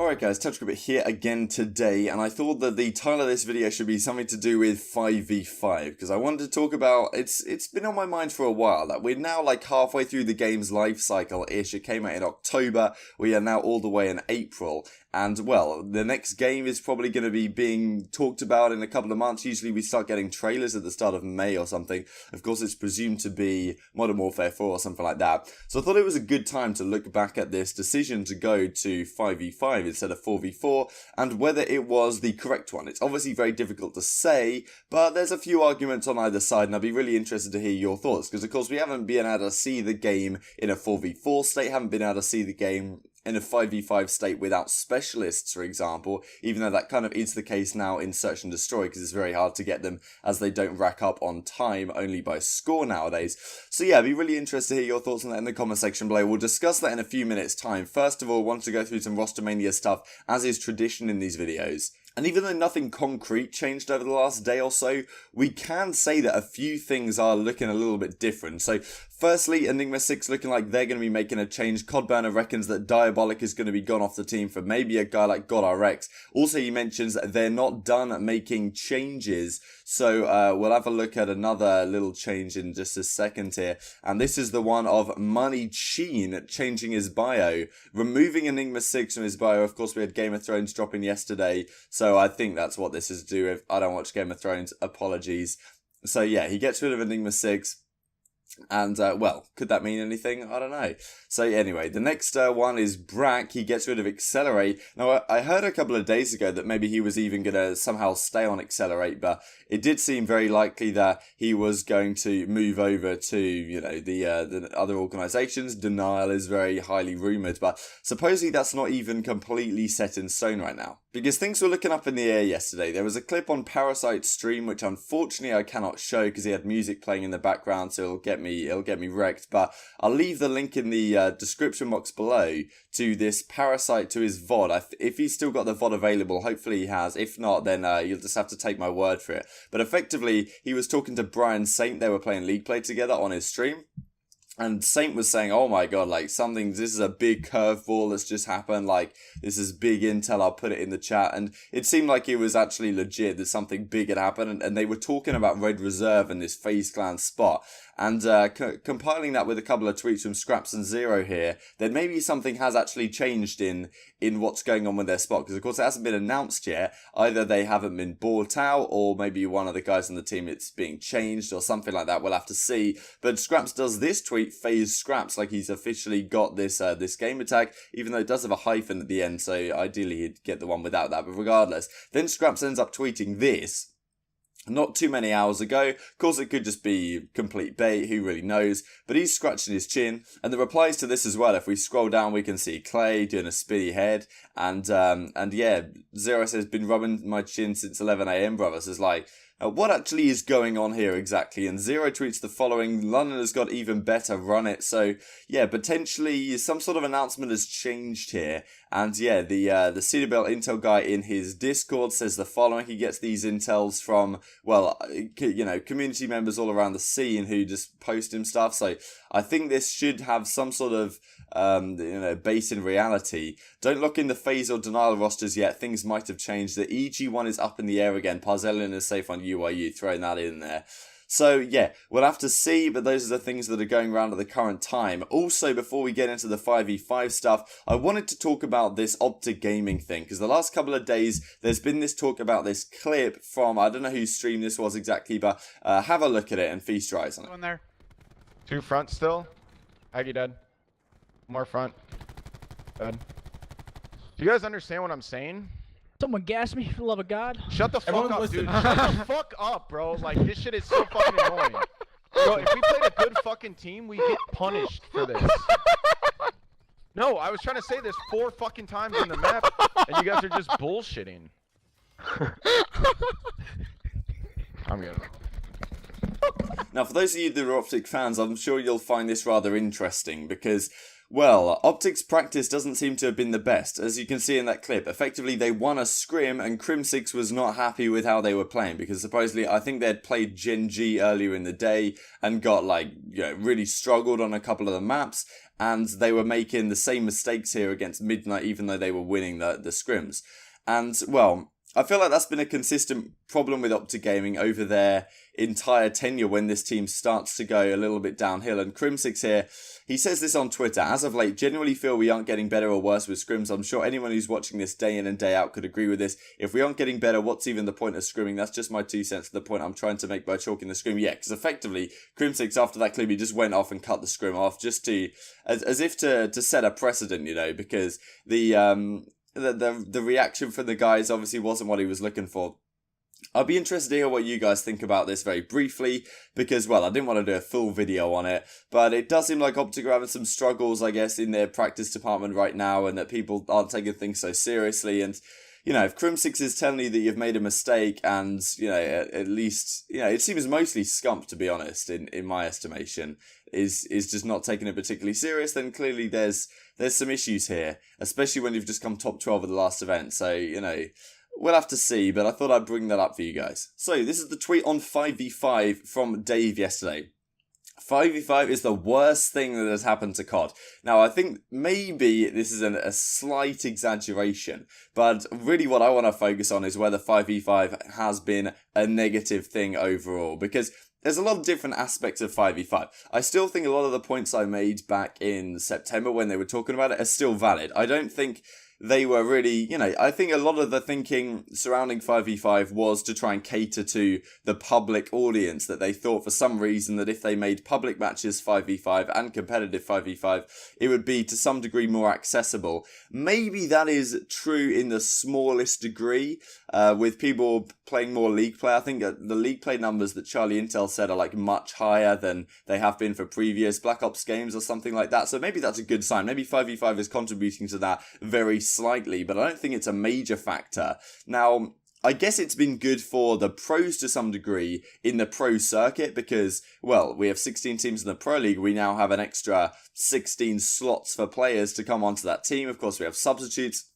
Alright guys, TouchGrip here again today, and I thought that the title of this video should be something to do with 5v5, because I wanted to talk about, it's been on my mind for a while, that we're now like halfway through the game's life cycle-ish. It came out in October, we are now all the way in April, and well, the next game is probably going to be being talked about in a couple of months. Usually we start getting trailers at the start of May or something. Of course it's presumed to be Modern Warfare 4 or something like that, so I thought it was a good time to look back at this decision to go to 5v5 instead of 4v4, and whether it was the correct one. It's obviously very difficult to say, but there's a few arguments on either side, and I'd be really interested to hear your thoughts, because of course we haven't been able to see the game in a 4v4 state, haven't been able to see the game in a 5v5 state without specialists, for example, even though that kind of is the case now in Search and Destroy, because it's very hard to get them, as they don't rack up on time, only by score nowadays. So yeah, I'd be really interested to hear your thoughts on that in the comment section below. We'll discuss that in a few minutes' time. First of all, I want to go through some Rostermania stuff, as is tradition in these videos. And even though nothing concrete changed over the last day or so, we can say that a few things are looking a little bit different. So, firstly, Enigma 6 looking like they're going to be making a change. CodBurner reckons that Diabolic is going to be gone off the team for maybe a guy like GodRx. Also, he mentions that they're not done making changes. So, we'll have a look at another little change in just a second here. And this is the one of Money Cheen changing his bio. Removing Enigma 6 from his bio. Of course, we had Game of Thrones dropping yesterday. So I think that's what this is to do with. I don't watch Game of Thrones, apologies. So yeah, he gets rid of Enigma 6. And, well, could that mean anything? I don't know. So, anyway, the next one is Brack. He gets rid of Accelerate. Now, I heard a couple of days ago that maybe he was even going to somehow stay on Accelerate, but it did seem very likely that he was going to move over to, you know, the other organizations. Denial is very highly rumored, but supposedly that's not even completely set in stone right now, because things were looking up in the air yesterday. There was a clip on Parasite's stream, which unfortunately I cannot show because he had music playing in the background, so it'll get me wrecked, but I'll leave the link in the description box below to this Parasite, to his VOD. If he's still got the VOD available, hopefully he has. If not, then you'll just have to take my word for it. But effectively, he was talking to Brian Saint. They were playing League Play together on his stream. And Saint was saying, oh my god, like this is a big curveball that's just happened, like this is big intel, I'll put it in the chat. And it seemed like it was actually legit, that something big had happened, and they were talking about Red Reserve and this FaZe Clan spot. And compiling that with a couple of tweets from Scraps and Zero here, then maybe something has actually changed in what's going on with their spot, because of course it hasn't been announced yet. Either they haven't been bought out, or maybe one of the guys on the team, it's being changed or something like that. We'll have to see. But Scraps does this tweet, FaZe Scraps, like he's officially got this this game tag, even though it does have a hyphen at the end, so ideally he'd get the one without that, but regardless. Then Scraps ends up tweeting this not too many hours ago. Of course, it could just be complete bait, who really knows, but he's scratching his chin. And the replies to this as well, if we scroll down, we can see Clay doing a spinny head, and yeah, Zero says, been rubbing my chin since 11 AM, brothers. It's like, what actually is going on here exactly? And Zero tweets the following: London has got even better, run it. So yeah, potentially some sort of announcement has changed here. And yeah, the CWL intel guy in his Discord says the following: he gets these intels from, well, you know, community members all around the scene who just post him stuff. So I think this should have some sort of you know, base in reality. Don't look in the FaZe or Denial rosters yet. Things might have changed. The EG one is up in the air again. Parzelian is safe on UIU. Throwing that in there. So yeah, we'll have to see, but those are the things that are going around at the current time. Also, before we get into the 5v5 stuff, I wanted to talk about this Optic Gaming thing, because the last couple of days, there's been this talk about this clip from, I don't know whose stream this was exactly, but have a look at it and feast your eyes on it. One there. Two front still. Aggie dead. More front. Dead. Do you guys understand what I'm saying? Someone gas me, for the love of God. Shut the fuck up, dude. Shut the fuck up, bro. Like, this shit is so fucking annoying. Bro, if we played a good fucking team, we get punished for this. No, I was trying to say this 4 fucking times in the map, and you guys are just bullshitting. I'm good. Now, for those of you that are Optic fans, I'm sure you'll find this rather interesting, because Well, Optic's practice doesn't seem to have been the best, as you can see in that clip. Effectively, they won a scrim, and Crimsix was not happy with how they were playing, because supposedly, I think they'd played Gen G earlier in the day, and got, really struggled on a couple of the maps, and they were making the same mistakes here against Midnight, even though they were winning the scrims. And, well, I feel like that's been a consistent problem with Optic Gaming over their entire tenure when this team starts to go a little bit downhill. And Crimsix here, he says this on Twitter: as of late, genuinely feel we aren't getting better or worse with scrims. I'm sure anyone who's watching this day in and day out could agree with this. If we aren't getting better, what's even the point of scrimming? That's just my 2 cents to the point I'm trying to make by chalking the scrim. Yeah, because effectively, Crimsix, after that clip, he just went off and cut the scrim off, just to, as if to set a precedent, because the reaction from the guys obviously wasn't what he was looking for. I'll be interested to hear what you guys think about this very briefly, because, well, I didn't want to do a full video on it, but it does seem like Optic are having some struggles, I guess, in their practice department right now, and that people aren't taking things so seriously. And, if Crimsix is telling you that you've made a mistake, and, at least, it seems mostly scump, to be honest, in my estimation, is just not taking it particularly serious, then clearly there's some issues here, especially when you've just come top 12 of the last event. So, we'll have to see, but I thought I'd bring that up for you guys. So, this is the tweet on 5v5 from Dave yesterday. 5v5 is the worst thing that has happened to CoD. Now, I think maybe this is a slight exaggeration, but really what I want to focus on is whether 5v5 has been a negative thing overall, because there's a lot of different aspects of 5v5. I still think a lot of the points I made back in September when they were talking about it are still valid. I don't think they were really, I think a lot of the thinking surrounding 5v5 was to try and cater to the public audience, that they thought for some reason that if they made public matches 5v5 and competitive 5v5, it would be to some degree more accessible. Maybe that is true in the smallest degree, with people playing more league play. I think the league play numbers that Charlie Intel said are much higher than they have been for previous Black Ops games or something like that. So maybe that's a good sign. Maybe 5v5 is contributing to that very slightly, but I don't think it's a major factor. Now, I guess it's been good for the pros to some degree in the pro circuit because, well, we have 16 teams in the Pro League. We now have an extra 16 slots for players to come onto that team. Of course, we have substitutes.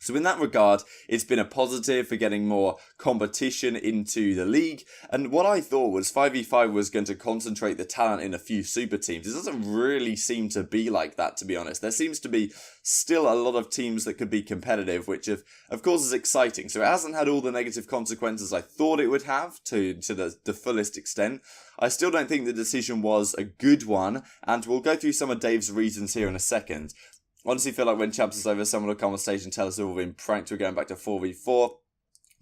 So in that regard, it's been a positive for getting more competition into the league. And what I thought was 5v5 was going to concentrate the talent in a few super teams. It doesn't really seem to be like that, to be honest. There seems to be still a lot of teams that could be competitive, which of course is exciting. So it hasn't had all the negative consequences I thought it would have to the fullest extent. I still don't think the decision was a good one, and we'll go through some of Dave's reasons here in a second. Honestly feel like when Champs is over, someone will come on stage and tell us we've all been pranked. We're going back to 4v4.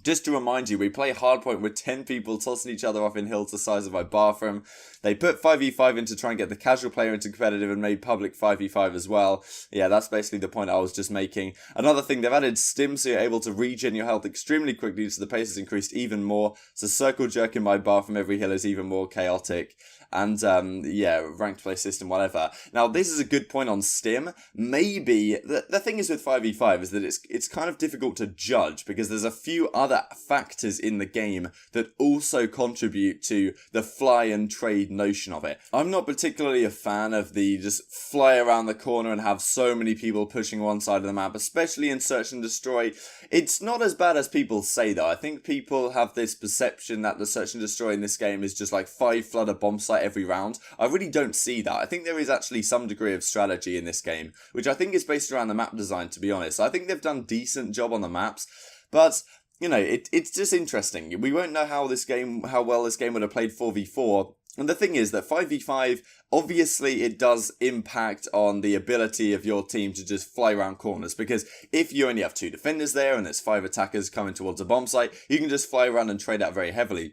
Just to remind you, we play hardpoint with 10 people tossing each other off in hills the size of my bathroom. They put 5v5 in to try and get the casual player into competitive and made public 5v5 as well. Yeah, that's basically the point I was just making. Another thing, they've added stim so you're able to regen your health extremely quickly, so the pace has increased even more. So circle jerk in my bar from every hill is even more chaotic. And, yeah, ranked play system, whatever. Now, this is a good point on stim. Maybe, the thing is with 5v5 is that it's kind of difficult to judge because there's a few other factors in the game that also contribute to the fly and trade notion of it. I'm not particularly a fan of the just fly around the corner and have so many people pushing one side of the map, especially in Search and Destroy. It's not as bad as people say, though. I think people have this perception that the Search and Destroy in this game is just like 5 flood a bomb site every round. I really don't see that. I think there is actually some degree of strategy in this game, which I think is based around the map design, to be honest. I think they've done a decent job on the maps, but it's just interesting. We won't know how well this game would have played 4v4. And the thing is that 5v5, obviously it does impact on the ability of your team to just fly around corners, because if you only have 2 defenders there and there's 5 attackers coming towards a bomb site, you can just fly around and trade out very heavily.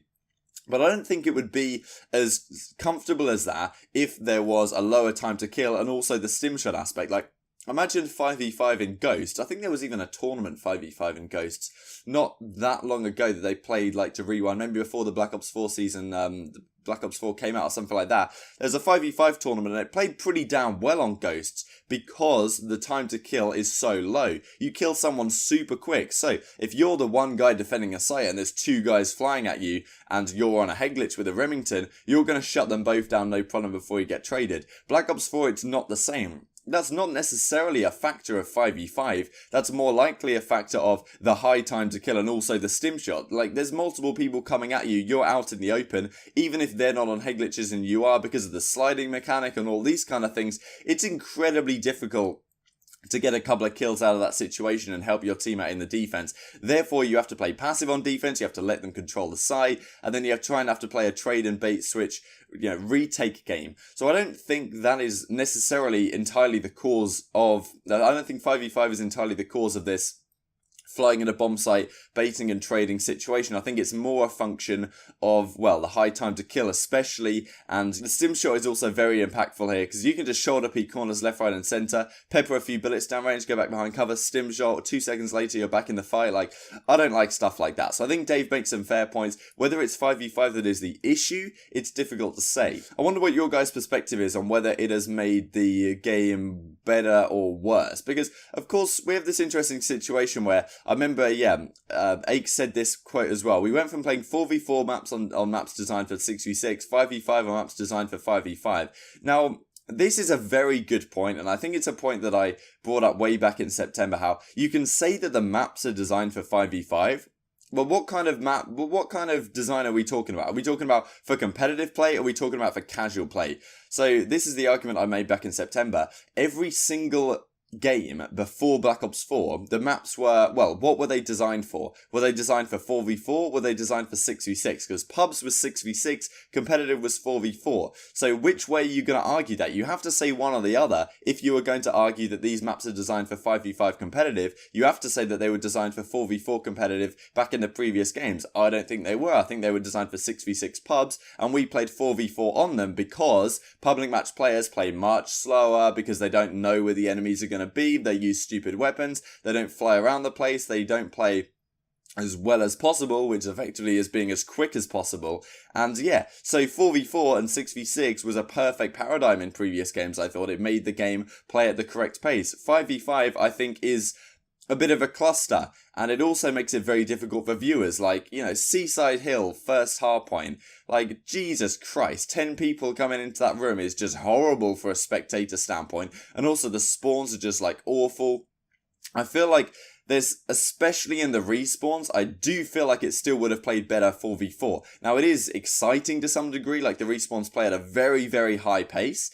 But I don't think it would be as comfortable as that if there was a lower time to kill and also the stim shot aspect. Like, imagine 5v5 in Ghosts. I think there was even a tournament 5v5 in Ghosts not that long ago that they played to rewind, maybe before the Black Ops 4 season, Black Ops 4 came out or something like that. There's a 5v5 tournament and it played pretty damn well on Ghosts because the time to kill is so low. You kill someone super quick. So if you're the one guy defending a site and there's 2 guys flying at you and you're on a head glitch with a Remington, you're going to shut them both down no problem before you get traded. Black Ops 4, it's not the same. that's not necessarily a factor of 5v5. That's more likely a factor of the high time to kill and also the stim shot. Like, there's multiple people coming at you, you're out in the open, even if they're not on head glitches and you are, because of the sliding mechanic and all these kind of things, it's incredibly difficult to get a couple of kills out of that situation and help your team out in the defense. Therefore, you have to play passive on defense, you have to let them control the site, and then you try and have to play a trade and bait switch, retake game. So I don't think that is necessarily entirely the cause of, I don't think 5v5 is entirely the cause of this flying in a bomb site, baiting and trading situation. I think it's more a function of, well, the high time to kill especially, and the stim shot is also very impactful here, because you can just shoulder peek corners left, right and centre, pepper a few bullets down range, go back behind cover, stim shot, 2 seconds later you're back in the fight. Like, I don't like stuff like that. So I think Dave makes some fair points. Whether it's 5v5 that is the issue, it's difficult to say. I wonder what your guys' perspective is on whether it has made the game better or worse, because of course we have this interesting situation where I remember, Ake said this quote as well. We went from playing 4v4 maps on maps designed for 6v6, 5v5 on maps designed for 5v5. Now, this is a very good point, and I think it's a point that I brought up way back in September, how you can say that the maps are designed for 5v5, well, what kind of design are we talking about? Are we talking about for competitive play, or are we talking about for casual play? So this is the argument I made back in September. Every single game before Black Ops 4, the maps were, well, what were they designed for? Were they designed for 4v4? Were they designed for 6v6? Because pubs was 6v6, competitive was 4v4. So which way are you going to argue that? You have to say one or the other. If you were going to argue that these maps are designed for 5v5 competitive, you have to say that they were designed for 4v4 competitive back in the previous games. I don't think they were. I think they were designed for 6v6 pubs, and we played 4v4 on them because public match players play much slower, because they don't know where the enemies are going to be, they use stupid weapons, they don't fly around the place, they don't play as well as possible, which effectively is being as quick as possible. And yeah, so 4v4 and 6v6 was a perfect paradigm in previous games. I thought it made the game play at the correct pace. 5v5 I think is a bit of a cluster, and it also makes it very difficult for viewers. Like, Seaside Hill, first hardpoint. Like, Jesus Christ, 10 people coming into that room is just horrible for a spectator standpoint. And also the spawns are just, like, awful. I feel like there's, especially in the respawns, I do feel like it still would have played better 4v4. Now, it is exciting to some degree, like the respawns play at a very, very high pace,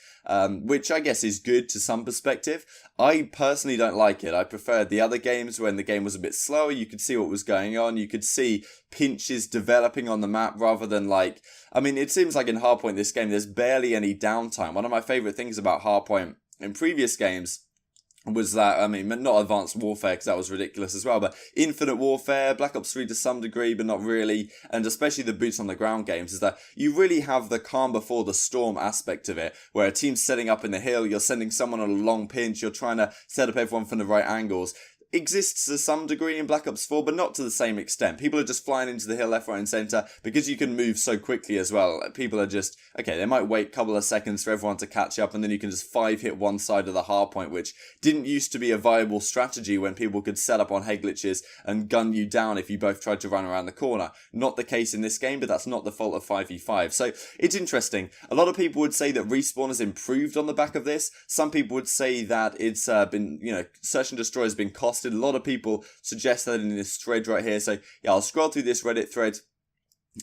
which I guess is good to some perspective. I personally don't like it. I preferred the other games when the game was a bit slower. You could see what was going on. You could see pinches developing on the map rather than it seems like in Hardpoint this game, there's barely any downtime. One of my favourite things about Hardpoint in previous games was that, not Advanced Warfare, because that was ridiculous as well, but Infinite Warfare, Black Ops 3 to some degree, but not really, and especially the boots on the ground games, is that you really have the calm before the storm aspect of it, where a team's setting up in the hill, you're sending someone on a long pinch, you're trying to set up everyone from the right angles. Exists to some degree in Black Ops 4, but not to the same extent. People are just flying into the hill left, right and centre, because you can move so quickly as well. People are just, okay, they might wait a couple of seconds for everyone to catch up, and then you can just 5-hit one side of the hardpoint, which didn't used to be a viable strategy when people could set up on head glitches and gun you down if you both tried to run around the corner. Not the case in this game, but that's not the fault of 5v5. So it's interesting. A lot of people would say that Respawn has improved on the back of this. Some people would say that it's been, Search and Destroy has been costed. A lot of people suggest that in this thread right here. So yeah, I'll scroll through this Reddit thread,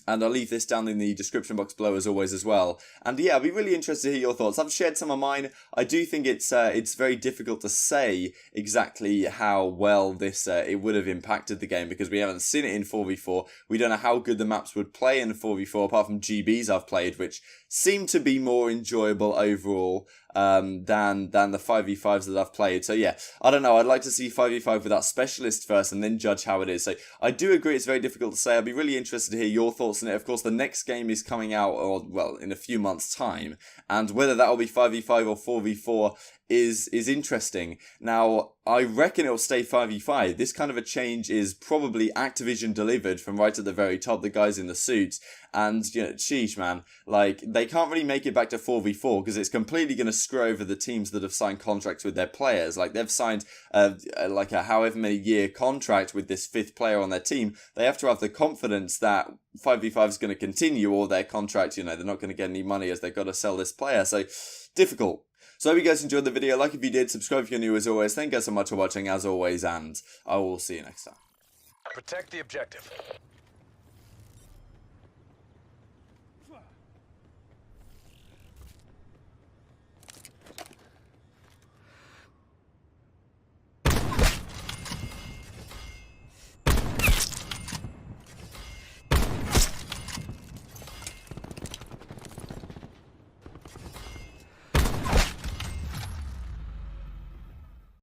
and I'll leave this down in the description box below as always as well. And yeah, I'd be really interested to hear your thoughts. I've shared some of mine. I do think it's very difficult to say exactly how well this it would have impacted the game, because we haven't seen it in 4v4. We don't know how good the maps would play in 4v4, apart from GBs I've played, which seem to be more enjoyable overall than the 5v5s that I've played. So yeah, I don't know. I'd like to see 5v5 without specialists first and then judge how it is. So I do agree it's very difficult to say. I'd be really interested to hear your thoughts on it. Of course, the next game is coming out, in a few months' time, and whether that will be 5v5 or 4v4 is interesting. Now, I reckon it'll stay 5v5. This kind of a change is probably Activision delivered from right at the very top, the guys in the suits. And, sheesh, man, they can't really make it back to 4v4 because it's completely going to screw over the teams that have signed contracts with their players. They've signed, a however many year contract with this fifth player on their team. They have to have the confidence that 5v5 is going to continue, or their contract, they're not going to get any money as they've got to sell this player. So, difficult. So I hope you guys enjoyed the video. Like if you did, subscribe if you're new as always. Thank you guys so much for watching as always, and I will see you next time. Protect the objective.